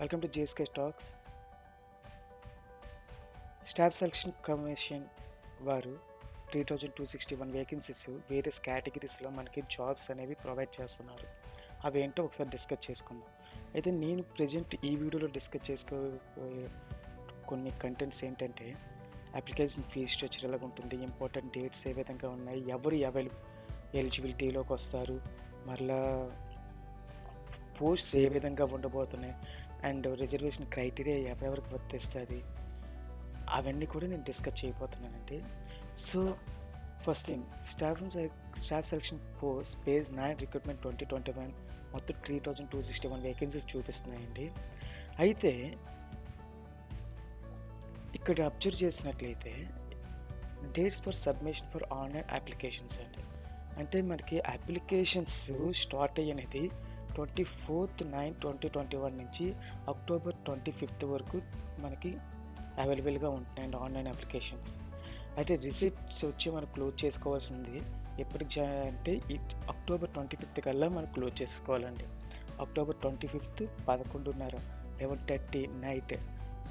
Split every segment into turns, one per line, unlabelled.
Welcome to JSK talks. Staff selection commission వారు 3261 vacancies various కేటగిరీస్లో మనకి jobs అనేవి provide చేస్తున్నారు. అవి ఏంటో ఒకసారి డిస్కస్ చేసుకుందాం. అయితే నేను ప్రజెంట్ ఈ వీడియోలో డిస్కస్ చేసుకోబోయే కొన్ని కంటెంట్స్ ఏంటంటే, అప్లికేషన్ ఫీజ్ స్ట్రక్చర్ ఎలాగ ఉంటుంది, ఇంపార్టెంట్ డేట్స్ ఏ విధంగా ఉన్నాయి, ఎవరు ఎలిజిబిలిటీలోకి వస్తారు, మరలా పోస్ట్స్ ఏ విధంగా ఉండబోతున్నాయి, అండ్ రిజర్వేషన్ క్రైటీరియా ఎవరెవరికి వర్తిస్తుంది, అవన్నీ కూడా నేను డిస్కస్ చేయబోతున్నానండి. So first thing, staff selection post phase 9 recruitment 2021 మొత్తం 3261 వేకెన్సీస్ చూపిస్తున్నాయండి. అయితే ఇక్కడ అబ్జర్వ్ చేసినట్లయితే dates for submission for online applications అండి. అంటే మనకి అప్లికేషన్స్ స్టార్ట్ అయ్యేది 24/9/2021 నుంచి October 25 వరకు మనకి అవైలబుల్గా ఉంటున్నాయండి ఆన్లైన్ అప్లికేషన్స్. అయితే రిసిప్ట్స్ వచ్చి మనం క్లోజ్ చేసుకోవాల్సింది ఎప్పటికి అంటే October 25 కల్లా మనం క్లోజ్ చేసుకోవాలండి. October 25 11:30 11:30 నైట్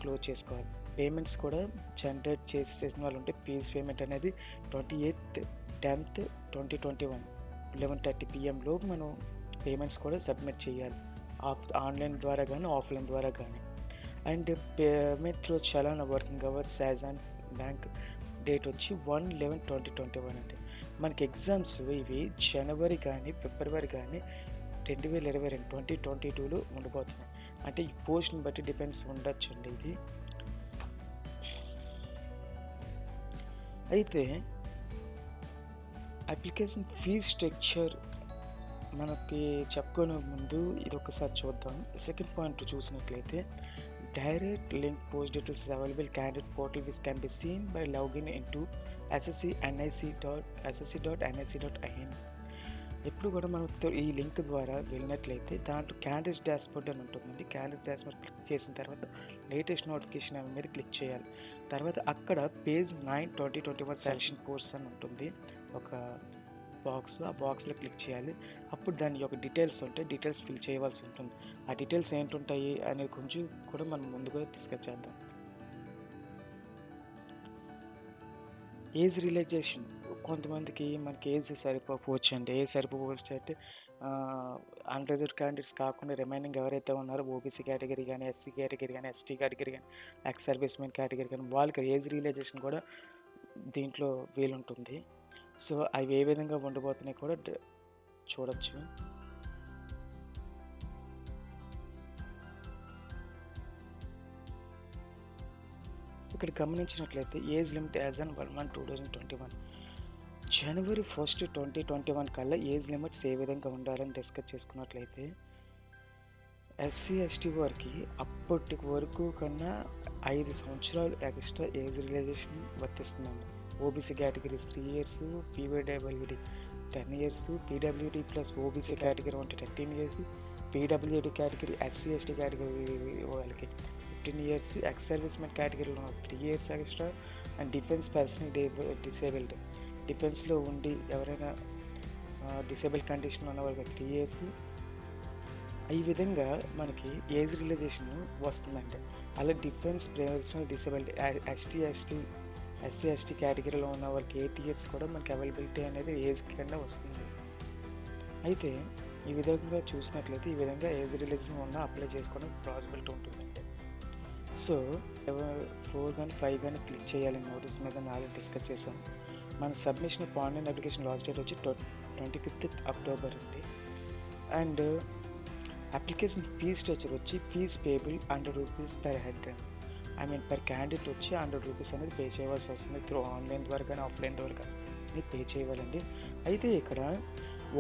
క్లోజ్ చేసుకోవాలి. పేమెంట్స్ కూడా జనరేట్ చేసిన వాళ్ళు ఉంటే ఫీజ్ పేమెంట్ అనేది 28th 10th 2021 11:30 PM మనం పేమెంట్స్ కూడా సబ్మిట్ చేయాలి, ఆన్లైన్ ద్వారా కానీ ఆఫ్లైన్ ద్వారా కానీ. అండ్ పేమెంట్లో చలానా working hours as and bank date వచ్చి 1/11/2021 అండి. మనకి ఎగ్జామ్స్ ఇవి జనవరి కానీ ఫిబ్రవరి కానీ 2022 2022లో ఉండిపోతున్నాయి. అంటే ఈ పోస్ట్ని బట్టి డిపెండ్స్ ఉండొచ్చు అండి ఇది. అయితే అప్లికేషన్ ఫీజ్ స్ట్రక్చర్ మనకి చెప్పుకునే ముందు ఇది ఒకసారి చూద్దాం. సెకండ్ పాయింట్ చూసినట్లయితే, direct link post details available candidate portal which can be seen by login into ssc.nic.nic.in. ఎప్పుడు కూడా మనం ఈ లింక్ ద్వారా వెళ్ళినట్లయితే దాంట్లో క్యాండిడేట్ డాష్బోర్డ్ అని ఉంటుందండి. క్యాండిడేట్ డాష్బోర్డ్ క్లిక్ చేసిన తర్వాత లేటెస్ట్ నోటిఫికేషన్ మీద క్లిక్ చేయాలి. తర్వాత అక్కడ పేజ్ 9 2021 సెలక్షన్ పోస్ట్ అని ఉంటుంది, ఒక బాక్స్. ఆ బాక్స్లో క్లిక్ చేయాలి. అప్పుడు దాని యొక్క డీటెయిల్స్ ఉంటాయి, డీటెయిల్స్ ఫిల్ చేయవలసి ఉంటుంది. ఆ డీటెయిల్స్ ఏంటుంటాయి అనేది కొంచెం కూడా మనం ముందుగా డిస్కస్ చేద్దాం. ఏజ్ రిలాక్సేషన్, కొంతమందికి మనకి ఏజ్ సరిపోవచ్చు అండి. ఏజ్ సరిపోవచ్చు అంటే అన్రిజర్వ్డ్ క్యాండిడేట్స్ కాకుండా రిమైనింగ్ ఎవరైతే ఉన్నారో ఓబీసీ కేటగిరీ కానీ, ఎస్సీ కేటగిరీ కానీ, ఎస్టీ కేటగిరీ కానీ, ఎక్స్ సర్వీస్ మెన్ కేటగిరీ కానీ, వాళ్ళకి ఏజ్ రిలాక్సేషన్ కూడా దీంట్లో వీలుంటుంది. సో అవి ఏ విధంగా ఉండబోతున్నాయి కూడా చూడొచ్చు. ఇక్కడ గమనించినట్లయితే age limit as on 1/1/2021 January 1st 2021 కల్లా ఏజ్ లిమిట్స్ ఏ విధంగా ఉండాలని డిస్కస్ చేసుకున్నట్లయితే, ఎస్సీ ఎస్టీ వారికి అప్పటి వరకు కన్నా 5 సంవత్సరాలు ఎక్స్ట్రా ఏజ్ రిలాక్సేషన్ వర్తిస్తుందండి. ఓబీసీ కేటగిరీస్ 3 years, పీవైడబ్ల్యూడి 10 years, PWD plus OBC category ఉంటే 13 years, PWD category SC ST category వాళ్ళకి 15 years, ఎక్స్ సర్వీస్ మెన్ కేటగిరీలో 3 years extra, and defence personnel disabled, డిఫెన్స్లో ఉండి ఎవరైనా డిసేబుల్ కండిషన్ ఉన్న వాళ్ళకి 3 years. ఈ విధంగా మనకి ఏజ్ రిలాక్సేషన్ వస్తుందండి. అలా defence personnel disabled SC ST కేటగిరీలో ఉన్న వాళ్ళకి 8 years కూడా మనకి అవైలబిలిటీ అనేది ఏజ్ కింద వస్తుంది. అయితే ఈ విధంగా చూసినట్లయితే ఈ విధంగా ఏజ్ రిలాక్సేషన్ ఉన్న అప్లై చేసుకోవడం పాసిబిలిటీ ఉంటుందండి. సో 4 కానీ 5 కానీ క్లిక్ చేయాలి. నోటీస్ మీద నాలుగు డిస్కస్ చేసాం. మన submission of online application last date వచ్చి 25th October అండి. అండ్ అప్లికేషన్ ఫీజ్ స్ట్రక్చర్ వచ్చి fee payable ₹100 per head, per candidate వచ్చి ₹100 అనేది పే చేయవలసి వస్తుంది. త్రూ ఆన్లైన్ ద్వారా కానీ ఆఫ్లైన్ ద్వారా కానీ పే చేయాలండి. అయితే ఇక్కడ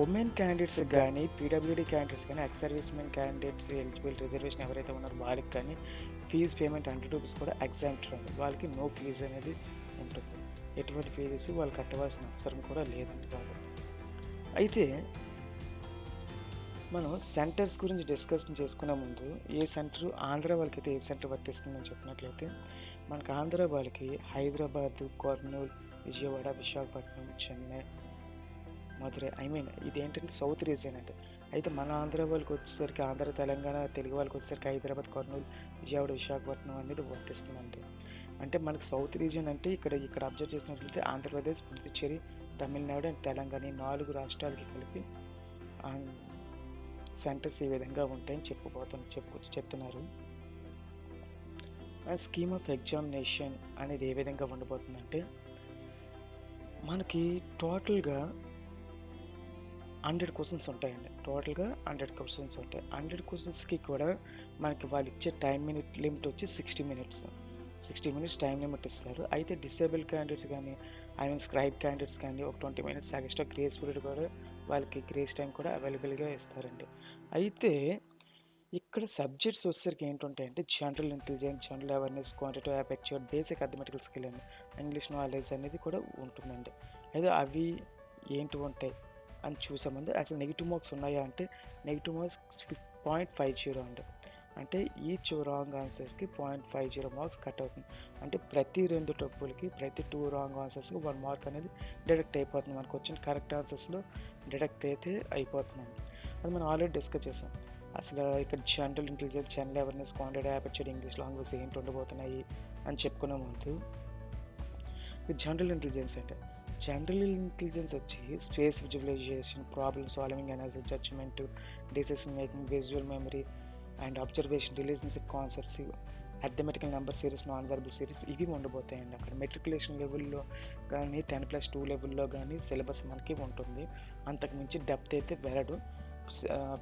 ఉమెన్ క్యాండిడేట్స్ కానీ, పీడబ్ల్యూడీ క్యాండిడేట్స్ కానీ, ex service men candidates eligible reservation ఎవరైతే ఉన్నారో వాళ్ళకి కానీ ఫీజ్ పేమెంట్ ₹100 కూడా ఎగ్జామ్ట్ ఉంది. వాళ్ళకి నో ఫీజు అనేది ఉంటుంది. ఎటువంటి ఫీజెస్ వాళ్ళు కట్టవలసిన అవసరం కూడా లేదండి కాబట్టి. అయితే మనం సెంటర్స్ గురించి డిస్కషన్ చేసుకునే ముందు, ఏ సెంటర్ ఆంధ్ర వాళ్ళకైతే ఏ సెంటర్ వర్తిస్తుందని చెప్పినట్లయితే, మనకు ఆంధ్ర వాళ్ళకి హైదరాబాద్, కర్నూలు, విజయవాడ, విశాఖపట్నం, చెన్నై, మధురై. ఇదేంటంటే సౌత్ రీజియన్ అండి. అయితే మన ఆంధ్ర వాళ్ళకి వచ్చేసరికి ఆంధ్ర, తెలంగాణ, తెలుగు వాళ్ళకి వచ్చేసరికి హైదరాబాద్, కర్నూలు, విజయవాడ, విశాఖపట్నం అనేది వర్తిస్తుందండి. అంటే మనకి సౌత్ రీజియన్ అంటే ఇక్కడ అబ్జర్వ్ చేసినట్లయితే ఆంధ్రప్రదేశ్, పుదుచ్చేరి, తమిళనాడు అండ్ తెలంగాణ ఈ 4 రాష్ట్రాలకి కలిపి సెంటర్స్ ఈ విధంగా ఉంటాయని చెప్తున్నారు. స్కీమ్ ఆఫ్ ఎగ్జామినేషన్ అనేది ఏ విధంగా ఉండబోతుందంటే మనకి టోటల్గా 100 క్వశ్చన్స్ ఉంటాయండి. 100 క్వశ్చన్స్ ఉంటాయి. 100 క్వశ్చన్స్కి కూడా మనకి వాళ్ళు ఇచ్చే టైం లిమిట్ వచ్చి 60 మినిట్స్. 60 మినిట్స్ టైం లిమిట్ ఇస్తారు. అయితే డిసేబుల్ క్యాండిడేట్స్ కానీ స్క్రైబ్ క్యాండిడేట్స్ కానీ ఒక 20 మినిట్స్ ఎక్స్ట్రా గ్రేస్ పీరియడ్ కూడా వాళ్ళకి గ్రేస్ టైం కూడా అవైలబుల్గా ఇస్తారండి. అయితే ఇక్కడ సబ్జెక్ట్స్ వచ్చేసరికి ఏంటుంటాయంటే general intelligence, general awareness, quantitative aptitude, basic arithmetical skill అండి, ఇంగ్లీష్ నాలెడ్జ్ అనేది కూడా ఉంటుందండి. అయితే అవి ఏంటి ఉంటాయి అని చూసే ముందు అసలు నెగిటివ్ మార్క్స్ ఉన్నాయా అంటే నెగిటివ్ మార్క్స్ 0.50 అండి. అంటే ఈచ్ రాంగ్ ఆన్సర్స్కి 0.50 మార్క్స్ కట్ అవుతుంది. అంటే ప్రతి 2 తప్పులకి, ప్రతి 2 రాంగ్ ఆన్సర్స్కి 1 మార్క్ అనేది డిడక్ట్ అయిపోతుంది. మనకు వచ్చిన కరెక్ట్ ఆన్సర్స్లో డిడక్ట్ అయితే అయిపోతుందండి. అది మనం ఆల్రెడీ డిస్కస్ చేసాం. అసలు ఇక్కడ general intelligence, general awareness, quantitative aptitude, English language ఏంటి ఉండబోతున్నాయి అని చెప్పుకునే ముందు జనరల్ ఇంటెలిజెన్స్ అంటే జనరల్ ఇంటెలిజెన్స్ వచ్చి space visualisation, problem solving, analysis, judgment, decision making, visual memory and observation, relationship concepts, arithmetical number series, non verbal series ఇవి ఉండబోతాయండి. అక్కడ మెట్రికులేషన్ లెవెల్లో కానీ 10+2 లెవెల్లో కానీ సిలబస్ మనకి ఉంటుంది. అంతకుమించి డెప్త్ అయితే వెళ్ళడు.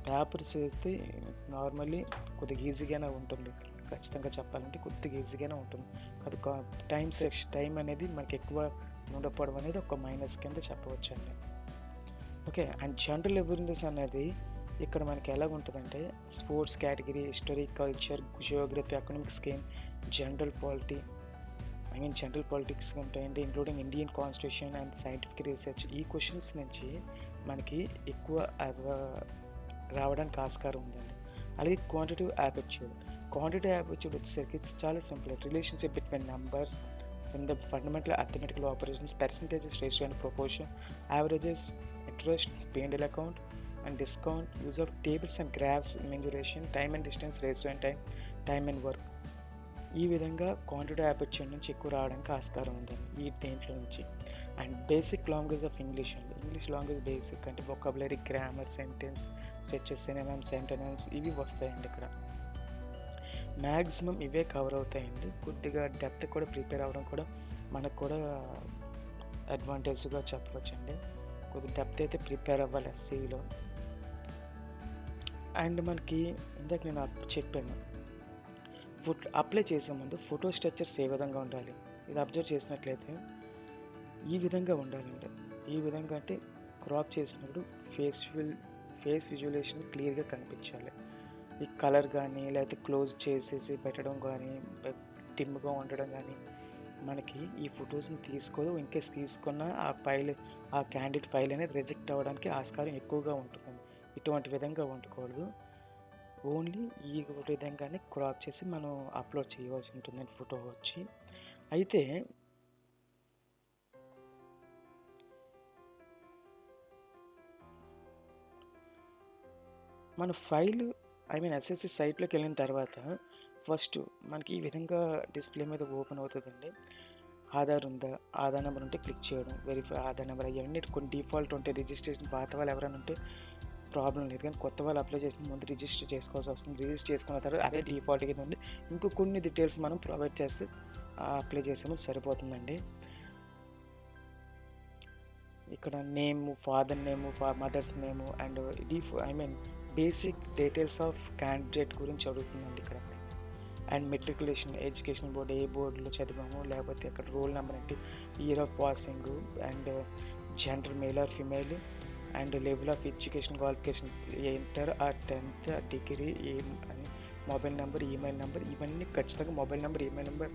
పేపర్స్ అయితే నార్మల్లీ కొద్దిగా ఈజీగానే ఉంటుంది. ఖచ్చితంగా చెప్పాలంటే కొద్దిగా ఈజీగానే ఉంటుంది. అది టైం అనేది మనకి ఎక్కువ ఉండకపోవడం అనేది ఒక మైనస్ కింద చెప్పవచ్చండి. ఓకే. అండ్ జనరల్ అవేర్నెస్ అనేది ఇక్కడ మనకి ఎలా ఉంటుందంటే sports category, history, culture, geography, economics, scheme, general politics ఉంటాయండి, including Indian constitution and scientific research. ఈ క్వశ్చన్స్ నుంచి మనకి ఎక్కువ రావడానికి ఆస్కారం ఉందండి. అలాగే క్వాంటిటేటివ్ యాప్టిట్యూడ్ వచ్చేసరికి చాలా simple. Relationship between numbers in the fundamental arithmetical operations, percentages, ratio and proportion, averages, interest, P&L account and discount, use of tables and graphs, mean duration, time and distance, ratio and time and work. ఈ విధంగా quantitative aptitude నుంచి ఎక్కువ రావడానికి ఆస్కారం ఉందండి ఈ దేంట్లో నుంచి. And basic language of English అండి. ఇంగ్లీష్ లాంగ్వేజ్ బేసిక్ అంటే vocabulary, grammar, sentence, stretches, synonyms, antonyms ఇవి వస్తాయండి. ఇక్కడ మ్యాక్సిమం ఇవే కవర్ అవుతాయండి. కొద్దిగా డెప్త్ కూడా ప్రిపేర్ అవ్వడం కూడా మనకు కూడా అడ్వాంటేజ్గా చెప్పవచ్చండి. కొద్దిగా డెప్త్ అయితే ప్రిపేర్ అవ్వాలి ఎస్సీలో. అండ్ మనకి ఇందాక నేను చెప్పాను అప్లై చేసే ముందు ఫోటో స్ట్రక్చర్స్ ఏ విధంగా ఉండాలి. ఇది అబ్జర్వ్ చేసినట్లయితే ఈ విధంగా ఉండాలండి. ఈ విధంగా అంటే క్రాప్ చేసినప్పుడు ఫేస్ విజువలైజేషన్ క్లియర్గా కనిపించాలి. ఈ కలర్ కానీ లేకపోతే క్లోజ్ చేసేసి పెట్టడం కానీ డిమ్గా ఉండడం కానీ మనకి ఈ ఫొటోస్ని ఇన్కేస్ తీసుకున్న ఆ క్యాండిడేట్ ఫైల్ అనేది రిజెక్ట్ అవ్వడానికి ఆస్కారం ఎక్కువగా ఉంటుందండి. ఇటువంటి విధంగా ఉండకూడదు. ఓన్లీ ఈ విధంగానే క్రాప్ చేసి మనం అప్లోడ్ చేయవలసి ఉంటుందండి ఫోటో వచ్చి. అయితే మన ఫైల్ ఎస్ఎస్సి సైట్లోకి వెళ్ళిన తర్వాత ఫస్ట్ మనకి ఈ విధంగా డిస్ప్లే మీద ఓపెన్ అవుతుందండి. ఆధార్ ఉందా, ఆధార్ నెంబర్ ఉంటే క్లిక్ చేయడం, వెరిఫై ఆధార్ నెంబర్ అవన్నీ కొన్ని డిఫాల్ట్ ఉంటాయి. రిజిస్ట్రేషన్ పాత వాళ్ళు ఎవరైనా ఉంటే ప్రాబ్లం లేదు, కానీ కొత్త వాళ్ళు అప్లై చేసిన ముందు రిజిస్టర్ చేసుకోవాల్సి వస్తుంది. రిజిస్టర్ చేసుకున్న తర్వాత అదే డిఫాల్ట్ కింద ఉంది. ఇంకో కొన్ని డీటెయిల్స్ మనం ప్రొవైడ్ చేస్తే అప్లై చేసాము సరిపోతుందండి. ఇక్కడ name, father name, mothers name and basic details of candidate గురించి అడుగుతుందండి ఇక్కడ. అండ్ మెట్రికులేషన్, ఎడ్యుకేషన్ బోర్డు, ఏ బోర్డులో చదివాము, లేకపోతే అక్కడ రోల్ నెంబర్ ఏంటి, year of passing and gender male or female and level of education qualification, inter or 10th degree, అని మొబైల్ నెంబర్, ఈమెయిల్ నెంబర్ ఇవన్నీ ఖచ్చితంగా mobile number, email number,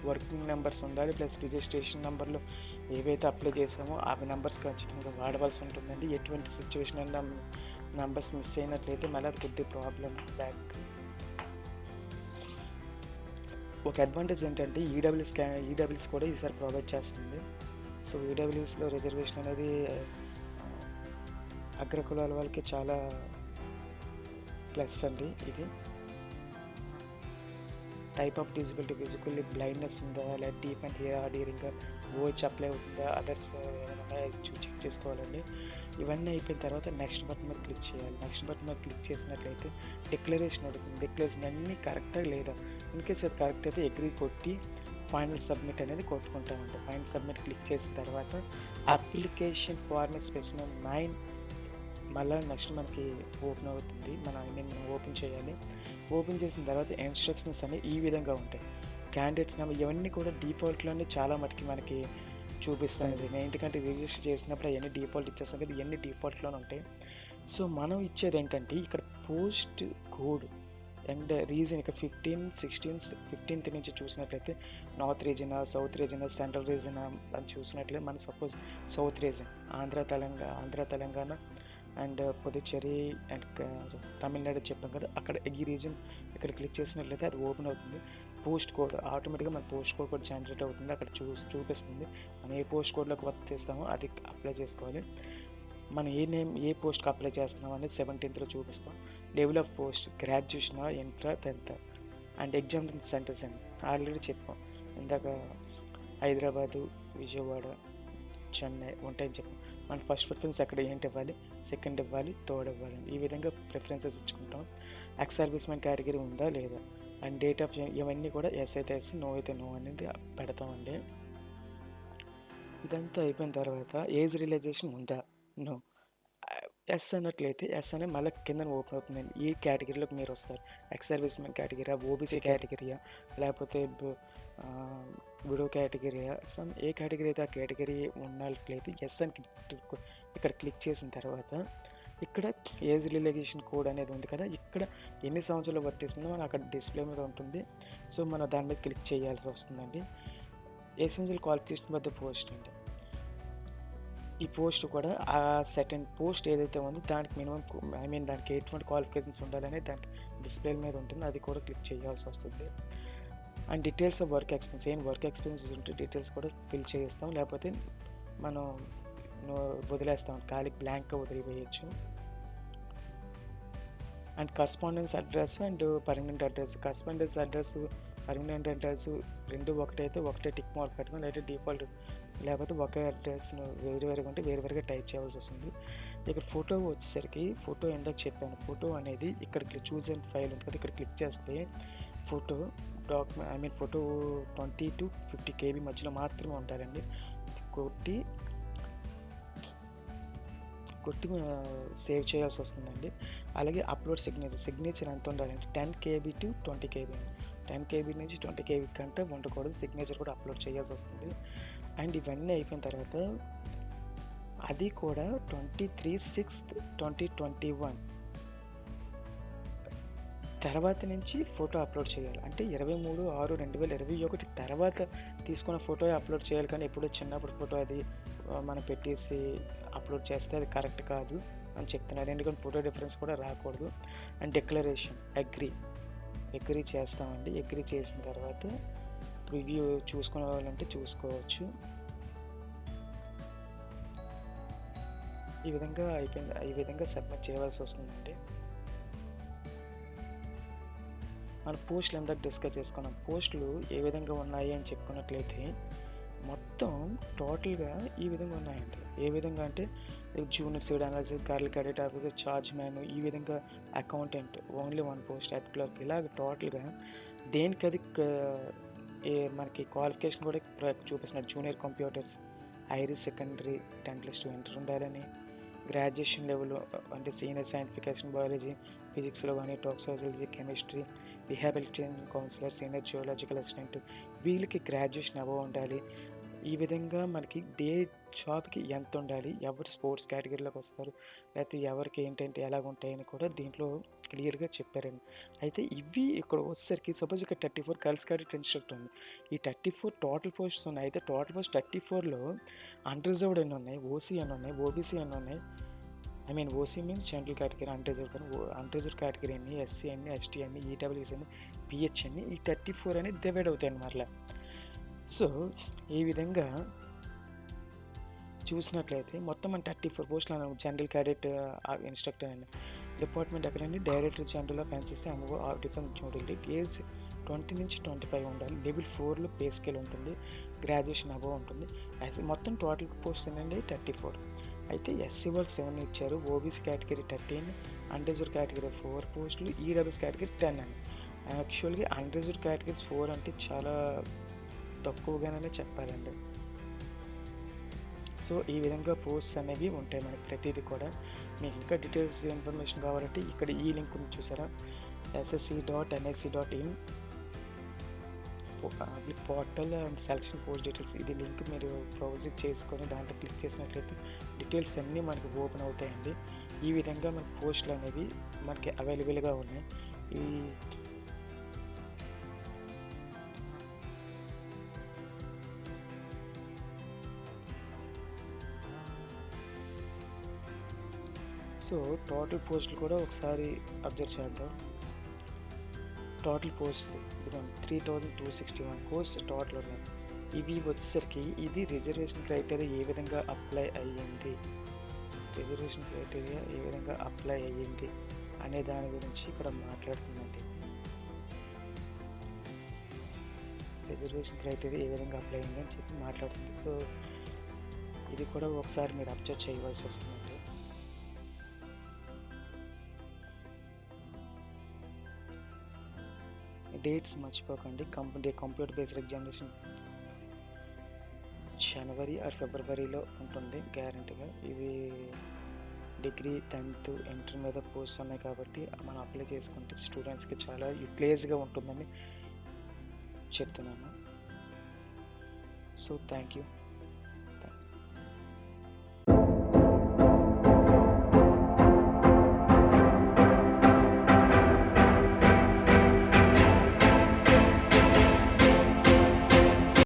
working numbers ఉండాలి. ప్లస్ రిజిస్ట్రేషన్ నెంబర్లో ఏవైతే apply చేసామో అవి numbers ఖచ్చితంగా వాడవలసి ఉంటుందండి. ఎటువంటి సిచ్యువేషన్ అయినా నెంబర్స్ మిస్ అయినట్లయితే మళ్ళీ అది కొద్దిగా ప్రాబ్లం బ్యాక్. ఒక అడ్వాంటేజ్ ఏంటంటే ఈడబ్ల్యూఎస్ కూడా ఈసారి ప్రొవైడ్ చేస్తుంది. సో ఈడబ్ల్యూఎస్లో రిజర్వేషన్ అనేది అగ్రకులాల వాళ్ళకి చాలా ప్లస్ అండి ఇది. Type of disability, physically blindness ఉందా, లేదా డీప్ అండ్ హియరింగ్ ఓచ్ అప్లై అవుతుందా, అదర్స్ ఏమైనా చెక్ చేసుకోవాలండి. ఇవన్నీ అయిపోయిన తర్వాత నెక్స్ట్ బటన్ మీద క్లిక్ చేయాలి. నెక్స్ట్ బటన్ మీద క్లిక్ చేసినట్లయితే డిక్లరేషన్ అడుగుతుంది. డిక్లరేషన్ అన్నీ కరెక్టా లేదా, ఇన్కేస్ అది కరెక్ట్ అయితే అగ్రీ కొట్టి ఫైనల్ సబ్మిట్ అనేది కొట్టుకుంటామండి. ఫైనల్ సబ్మిట్ క్లిక్ చేసిన తర్వాత అప్లికేషన్ ఫార్మేట్ స్పెసిమెన్ 9 మళ్ళీ నెక్స్ట్ మనకి ఓపెన్ అవుతుంది. మనం ఓపెన్ చేయాలి. ఓపెన్ చేసిన తర్వాత ఇన్స్ట్రక్షన్స్ అనేవి ఈ విధంగా ఉంటాయి. క్యాండిడేట్స్ నెంబర్ ఇవన్నీ కూడా డిఫాల్ట్లోనే చాలా మటుకి మనకి చూపిస్తుంది. నేను ఎందుకంటే రిజిస్టర్ చేసినప్పుడు అవన్నీ డిఫాల్ట్ ఇచ్చేస్తాను కదా, ఇవన్నీ డిఫాల్ట్లోనే ఉంటాయి. సో మనం ఇచ్చేది ఏంటంటే ఇక్కడ పోస్ట్ కోడ్ అండ్ రీజన్ ఇక్కడ 15th నుంచి చూసినట్లయితే north reason, south reason, central reason అని చూసినట్లయితే మన suppose south reason Andhra Telangana and Puducherry and Tamil Nadu చెప్పాం కదా, అక్కడ ఈ రీజన్ ఇక్కడ క్లిక్ చేసినట్లయితే అది ఓపెన్ అవుతుంది. పోస్ట్ కోడ్ ఆటోమేటిక్గా మన పోస్ట్ కోడ్ కూడా జనరేట్ అవుతుంది. అక్కడ చూపిస్తుంది. మనం ఏ పోస్ట్ కోడ్లోకి వర్క్ చేస్తామో అది అప్లై చేసుకోవాలి. మనం ఏ పోస్ట్కి అప్లై చేస్తున్నాం అనేది 17th చూపిస్తాం. Level of post graduation, inter, 10th and exam centres అని ఆల్రెడీ చెప్పాం ఇందాక. హైదరాబాదు, విజయవాడ, చెన్నై ఉంటాయని చెప్పాం. మన ఫస్ట్ ప్రిఫరెన్స్ అక్కడ ఏంటి ఇవ్వాలి, సెకండ్ ఇవ్వాలి, థర్డ్ ఇవ్వాలి. ఈ విధంగా ప్రిఫరెన్సెస్ ఇచ్చుకుంటాం. ఎక్స్ సర్వీస్మెన్ కేటగిరీ ఉందా లేదా అండ్ డేట్ ఆఫ్ ఇవన్నీ కూడా ఎస్ అయితే ఎస్, నో అయితే నో అనేది పెడతామండి. ఇదంతా అయిపోయిన తర్వాత ఏజ్ రియలైజేషన్ ఉందా, నో. ఎస్ అన్నట్లయితే ఎస్ అనే మళ్ళీ కింద ఓపెన్ అవుతుందండి. ఏ కేటగిరీలోకి మీరు వస్తారు, ఎక్స్ సర్వీస్మెన్ కేటగిరీయా, ఓబీసీ కేటగిరీయా, లేకపోతే విడో కేటగిరీయా, సమ్ ఏ కేటగిరీ అయితే ఆ కేటగిరీ ఉన్నట్లయితే ఎస్ అని ఇక్కడ క్లిక్ చేసిన తర్వాత ఇక్కడ ఏజ్ రిలేగేషన్ కోడ్ అనేది ఉంది కదా, ఇక్కడ ఎన్ని సంవత్సరాలు వర్తిస్తుందో మనం అక్కడ డిస్ప్లే మీద ఉంటుంది. సో మనం దాని మీద క్లిక్ చేయాల్సి వస్తుందండి. ఎసెన్షియల్ క్వాలిఫికేషన్ వద్ద పోస్ట్ అండి. ఈ పోస్ట్ కూడా ఆ సెకండ్ పోస్ట్ ఏదైతే ఉందో దానికి మినిమం దానికి ఎటువంటి క్వాలిఫికేషన్స్ ఉండాలనే దానికి డిస్ప్లే మీద ఉంటుంది. అది కూడా క్లిక్ చేయాల్సి వస్తుంది. And details of work experience, ఏం వర్క్ ఎక్స్పీరియన్సెస్ ఉంటే డీటెయిల్స్ కూడా ఫిల్ చేస్తాం, లేకపోతే మనం వదిలేస్తాం, ఖాళీ బ్లాంక్గా వదిలివేయచ్చు. And correspondence address and permanent address. Correspondence address, permanent address రెండు ఒకటైతే ఒకటే టిక్ మార్క్ పెట్టుకుని, లేకపోతే డిఫాల్ట్, లేకపోతే ఒకే అడ్రస్ను వేరువేరుగా ఉంటే వేరువేరుగా టైప్ చేయాల్సి వస్తుంది. ఇక్కడ ఫోటో వచ్చేసరికి ఫోటో ఎందాక చెప్పాను, ఫోటో అనేది ఇక్కడ చూజ్ అండ్ ఫైల్ ఉంది కదా, ఇక్కడ క్లిక్ చేస్తే ఫోటో ఫోటో 20 to 50 KB మధ్యలో మాత్రమే ఉండాలండి. కొట్టి సేవ్ చేయాల్సి వస్తుందండి. అలాగే అప్లోడ్ సిగ్నేచర్ ఎంత ఉండాలంటే 10 KB to 20 KB, 10 KB నుంచి 20 KB కంటే ఉండకూడదు. సిగ్నేచర్ కూడా అప్లోడ్ చేయాల్సి వస్తుంది. అండ్ ఇవన్నీ అయిపోయిన తర్వాత అది కూడా 23/6/2021 తర్వాత నుంచి ఫోటో అప్లోడ్ చేయాలి. అంటే 23/6/2021 తర్వాత తీసుకున్న ఫోటో అప్లోడ్ చేయాలి. కానీ ఎప్పుడు చిన్నప్పుడు ఫోటో అది మనం పెట్టేసి అప్లోడ్ చేస్తే అది కరెక్ట్ కాదు అని చెప్తున్నారు. ఎందుకంటే ఫోటో డిఫరెన్స్ కూడా రాకూడదు. అండ్ డిక్లరేషన్ అగ్రీ చేస్తామండి. అగ్రీ చేసిన తర్వాత రివ్యూ చూసుకునే వాళ్ళంటే చూసుకోవచ్చు. ఈ విధంగా సబ్మిట్ చేయవలసి వస్తుందండి. మన పోస్టులు ఎందాక డిస్కస్ చేసుకున్నాం. పోస్టులు ఏ విధంగా ఉన్నాయి అని చెప్పుకున్నట్లయితే మొత్తం టోటల్గా ఈ విధంగా ఉన్నాయండి. ఏ విధంగా అంటే junior civil analyst, girl cadet officer, chargeman, ఈ విధంగా accountant, only 1 post, head clerk, ఇలాగ టోటల్గా దేనికది మనకి క్వాలిఫికేషన్ కూడా చూపిస్తున్నారు. Junior computers, higher secondary 10+2 inter ఉండాలని, గ్రాడ్యుయేషన్ లెవెల్ అంటే సీనియర్ సైంటిఫికేషన్ బయాలజీ, ఫిజిక్స్లో కానీ, toxicology, chemistry, rehabilitation counsellor, senior geological assistant, వీళ్ళకి గ్రాడ్యుయేషన్ అబవ్ ఉండాలి. ఈ విధంగా మనకి డే జాబ్కి ఎంత ఉండాలి, ఎవరు స్పోర్ట్స్ కేటగిరీలోకి వస్తారు, లేకపోతే ఎవరికి ఏంటంటే ఎలాగ ఉంటాయని కూడా దీంట్లో క్లియర్గా చెప్పారండి. అయితే ఇవి ఇక్కడ వచ్చేసరికి సపోజ్ ఇక్కడ 34 గర్ల్స్ క్యాడెట్ ఇన్స్ట్రక్టర్ ఉంది. ఈ 34 టోటల్ పోస్ట్స్ ఉన్నాయి. అయితే టోటల్ పోస్ట్ 34లో అన్రిజర్వ్డ్ ఎన్ని ఉన్నాయి, ఓసీ ఎన్ని ఉన్నాయి, ఓబీసీ ఎన్ని ఉన్నాయి. OC means general category, unreserved category అన్ని, ఎస్సీ అన్ని, ఎస్టీ అన్ని, ఈడబ్ల్యూఎస్ అన్ని, పిహెచ్ అన్ని, ఈ 34 అనేది డివైడ్ అవుతాయండి మరలా. సో ఈ విధంగా చూసినట్లయితే మొత్తం మన 34 పోస్టులు అన్నాను. జనరల్ క్యాడెట్ ఇన్స్ట్రక్టర్ అండి. డిపార్ట్మెంట్ ఎక్కడండి? Director general of NCC MO of defence New Delhi. Age 20 నుంచి 25 ఉండాలి. లెవెల్ 4లో పే స్కేల్ ఉంటుంది. గ్రాడ్యుయేషన్ అబవ్ ఉంటుంది. మొత్తం టోటల్ పోస్ట్స్ ఏంటండి 34. అయితే ఎస్సీ వాళ్ళు 7 ఇచ్చారు. ఓబీసీ కేటగిరీ 13, అన్రిజర్వ్డ్ కేటగిరీ 4 పోస్టులు, ఈడబ్ల్యూఎస్ కేటగిరీ 10 అండి. యాక్చువల్గా అన్రిజర్వ్డ్ కేటగిరీస్ 4 అంటే చాలా తక్కువగానే చెప్పాలండి. సో ఈ విధంగా పోస్ట్స్ అనేవి ఉంటాయి మనకి ప్రతిదీ కూడా. మీకు ఇంకా డీటెయిల్స్ ఇన్ఫర్మేషన్ కావాలంటే ఇక్కడ ఈ లింక్ ఉంది చూసారా, ssc.nsc.in portal and selection post details. ఇది లింక్ మీరు బ్రౌజ్ చేసుకొని దాంట్లో క్లిక్ చేసినట్లయితే డీటెయిల్స్ అన్నీ మనకి ఓపెన్ అవుతాయండి. ఈ విధంగా మనకి పోస్టులు అనేవి మనకి అవైలబుల్గా ఉన్నాయి. ఈ సో టోటల్ పోస్టులు కూడా ఒకసారి అబ్జర్వ్ చేద్దాం. టోటల్ పోస్ట్స్ ఇదండి 3261 పోస్ట్ టోటల్ ఉన్నాయి. ఇవి వచ్చేసరికి ఇది రిజర్వేషన్ క్రైటీరియా ఏ విధంగా అప్లై అయ్యింది, రిజర్వేషన్ క్రైటీరియా ఏ విధంగా అప్లై అయ్యింది అనే దాని గురించి ఇక్కడ మాట్లాడుతుందండి. రిజర్వేషన్ క్రైటీరియా ఏ విధంగా అప్లై అయ్యింది అని చెప్పి మాట్లాడుతుంది. సో ఇది కూడా ఒకసారి మీరు అబ్జర్వ్ చేయవలసి వస్తుందండి. డేట్స్ మర్చిపోకండి. కంప్యూటర్ బేస్డ్ ఎగ్జామినేషన్ జనవరి ఆర్ ఫిబ్రవరిలో ఉంటుంది గ్యారంటీగా. ఇది డిగ్రీ 10th ఇంటర్ మీద పోస్ట్ ఉన్నాయి కాబట్టి మనం అప్లై చేసుకుంటే స్టూడెంట్స్కి చాలా యూటిలైజ్గా ఉంటుందని చెప్తున్నాను. So thank you.